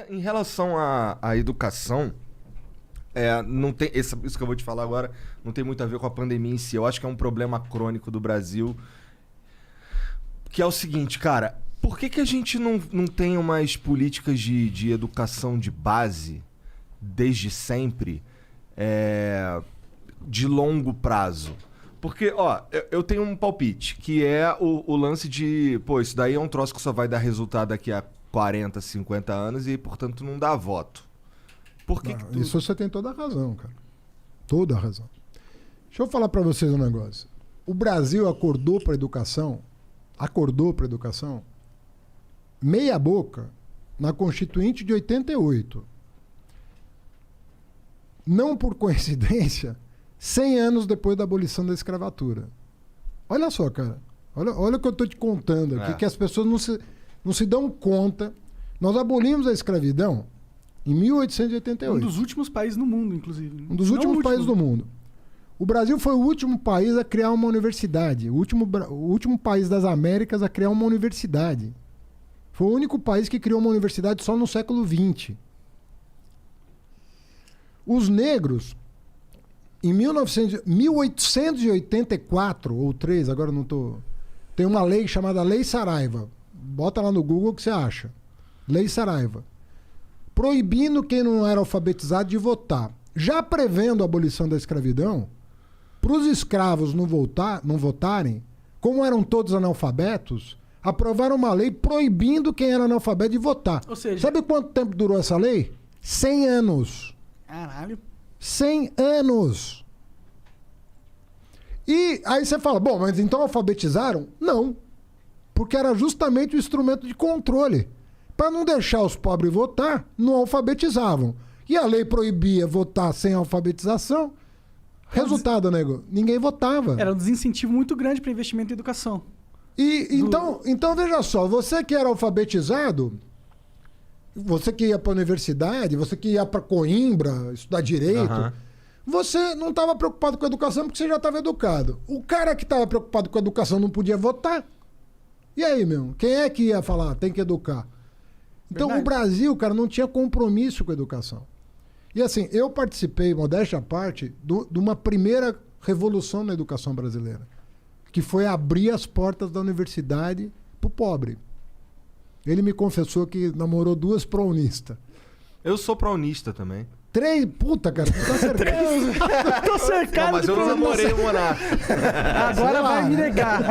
Em relação à educação, não tem, isso que eu vou te falar agora não tem muito a ver com a pandemia em si. Eu acho que é um problema crônico do Brasil, que é o seguinte, cara, por que a gente não tem umas políticas de educação de base, desde sempre, de longo prazo? Porque, ó, eu tenho um palpite, que é o lance de, pô, isso daí é um troço que só vai dar resultado daqui a 40, 50 anos e, portanto, não dá voto. Por que que tu... Isso você tem toda a razão, cara. Toda a razão. Deixa eu falar pra vocês um negócio. O Brasil acordou pra educação, meia boca, na Constituinte de 88. Não por coincidência, 100 anos depois da abolição da escravatura. Olha só, cara. Olha o que eu tô te contando aqui, que as pessoas não se dão conta. Nós abolimos a escravidão em 1888. Um dos últimos países no mundo, inclusive. Um dos últimos países do mundo. O Brasil foi o último país a criar uma universidade. O último país das Américas a criar uma universidade. Foi o único país que criou uma universidade só no século XX. Os negros, em 1884 ou 3, agora não tô... Tem uma lei chamada Lei Saraiva. Bota lá no Google que você acha. Lei Saraiva. Proibindo quem não era alfabetizado de votar. Já prevendo a abolição da escravidão, para os escravos não votarem, como eram todos analfabetos, aprovaram uma lei proibindo quem era analfabeto de votar. Ou seja... Sabe quanto tempo durou essa lei? 100 anos. Caralho. 100 anos. E aí você fala, bom, mas então alfabetizaram? Não. Porque era justamente o instrumento de controle. Para não deixar os pobres votar, não alfabetizavam. E a lei proibia votar sem alfabetização. Resultado, nego, ninguém votava. Era um desincentivo muito grande para investimento em educação. Então, veja só, você que era alfabetizado, você que ia para a universidade, você que ia para Coimbra estudar direito, você não estava preocupado com a educação porque você já estava educado. O cara que estava preocupado com a educação não podia votar. E aí, meu? Quem é que ia falar, tem que educar? Então, verdade. O Brasil, cara, não tinha compromisso com a educação. E assim, eu participei, modéstia à parte, de uma primeira revolução na educação brasileira, que foi abrir as portas da universidade pro pobre. Ele me confessou que namorou 2 prounistas. Eu sou prounista também. 3? Puta, cara, tu tá cercado. Tô cercado. Não, mas eu não namorei o monarca. Agora vai me negar.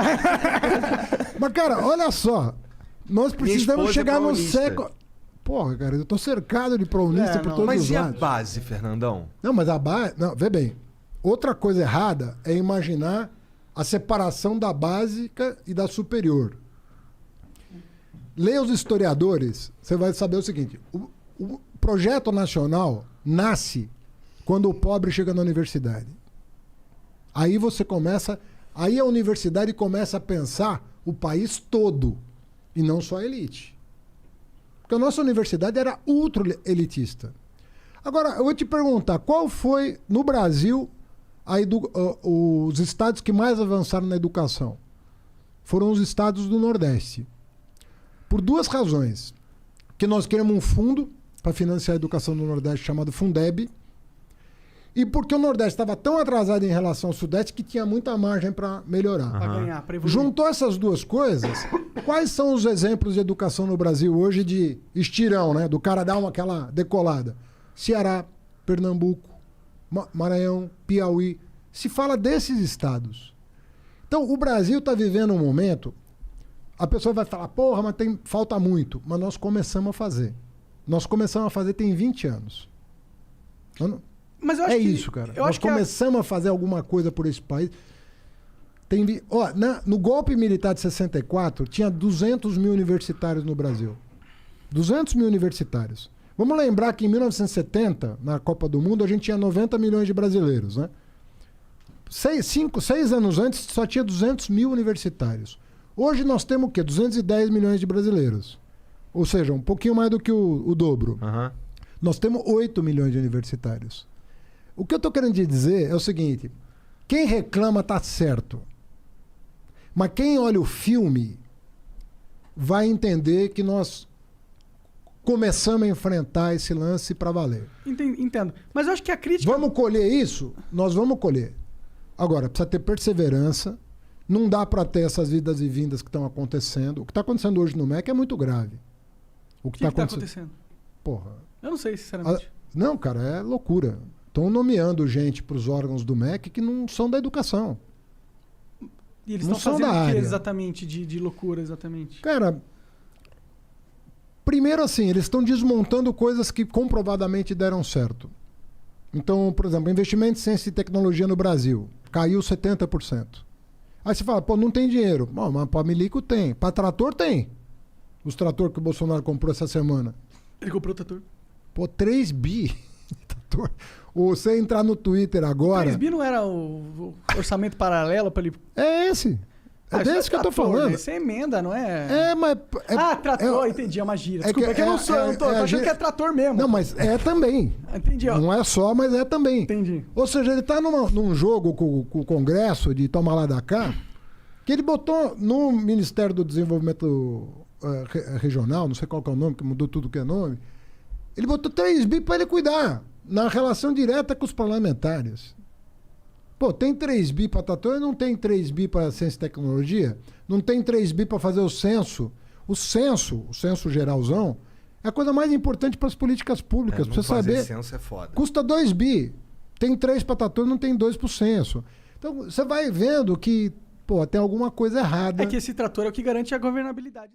Mas, cara, olha só. Nós precisamos chegar no século... Porra, cara, eu tô cercado de prounista por todos os lados. Mas e a base, Fernandão? Não, mas a base... Não, vê bem. Outra coisa errada é imaginar a separação da básica e da superior. Leia os historiadores, você vai saber o seguinte. O projeto nacional nasce quando o pobre chega na universidade. Aí você começa... Aí a universidade começa a pensar o país todo e não só a elite. Porque a nossa universidade era ultra elitista. Agora, eu vou te perguntar, qual foi, no Brasil, os estados que mais avançaram na educação? Foram os estados do Nordeste. Por 2 razões. Que nós queremos um fundo para financiar a educação do Nordeste chamado Fundeb, e porque o Nordeste estava tão atrasado em relação ao Sudeste que tinha muita margem para melhorar. Para ganhar, para evoluir. Juntou essas 2 coisas, quais são os exemplos de educação no Brasil hoje de estirão, né? Do cara dar aquela decolada? Ceará, Pernambuco, Maranhão, Piauí. Se fala desses estados. Então, o Brasil está vivendo um momento... A pessoa vai falar, porra, mas falta muito. Mas nós começamos a fazer. Nós começamos a fazer tem 20 anos. Mas eu acho isso, cara. Nós começamos a fazer alguma coisa por esse país. No golpe militar de 64, tinha 200 mil universitários no Brasil. 200 mil universitários. Vamos lembrar que em 1970, na Copa do Mundo, a gente tinha 90 milhões de brasileiros, né? 6 anos antes, só tinha 200 mil universitários. Hoje nós temos o quê? 210 milhões de brasileiros. Ou seja, um pouquinho mais do que o dobro. Nós temos 8 milhões de universitários. O que eu estou querendo dizer é o seguinte: quem reclama está certo. Mas quem olha o filme vai entender que nós começamos a enfrentar esse lance para valer. Entendo. Mas eu acho que a crítica... Vamos colher isso? Nós vamos colher. Agora, precisa ter perseverança. Não dá para ter essas idas e vindas que estão acontecendo. O que está acontecendo hoje no MEC é muito grave. O que está acontecendo? Porra. Eu não sei, sinceramente. Não, cara, é loucura. Estão nomeando gente para os órgãos do MEC que não são da educação. E eles estão fazendo o que exatamente de loucura, exatamente? Cara, primeiro assim, eles estão desmontando coisas que comprovadamente deram certo. Então, por exemplo, investimento em ciência e tecnologia no Brasil caiu 70%. Aí você fala, pô, não tem dinheiro. Bom, mas para milico tem. Para trator tem. Os trator que o Bolsonaro comprou essa semana. Ele comprou o trator? Pô, 3 bi. Ou você entrar no Twitter agora... 3 bi não era o orçamento paralelo para ele... É esse. É desse que eu tô falando. Isso é emenda, não é? É, mas... trator, entendi, é uma gíria. Desculpa, é que eu não sou, eu tô achando que é trator mesmo. Não, mas é também. Entendi, ó. Não é só, mas é também. Entendi. Ou seja, ele tá num jogo com o Congresso de toma lá da cá, que ele botou no Ministério do Desenvolvimento Regional, não sei qual que é o nome, que mudou tudo que é nome, ele botou 3 bi para ele cuidar, na relação direta com os parlamentares. Pô, tem 3 bi para trator e não tem 3 bi para ciência e tecnologia? Não tem 3 bi para fazer o censo? O censo geralzão, é a coisa mais importante para as políticas públicas. Pra você saber. Censo é foda. Custa 2 bi. Tem 3 para trator e não tem 2 pro censo. Então, você vai vendo que, pô, tem alguma coisa errada. É que esse trator é o que garante a governabilidade.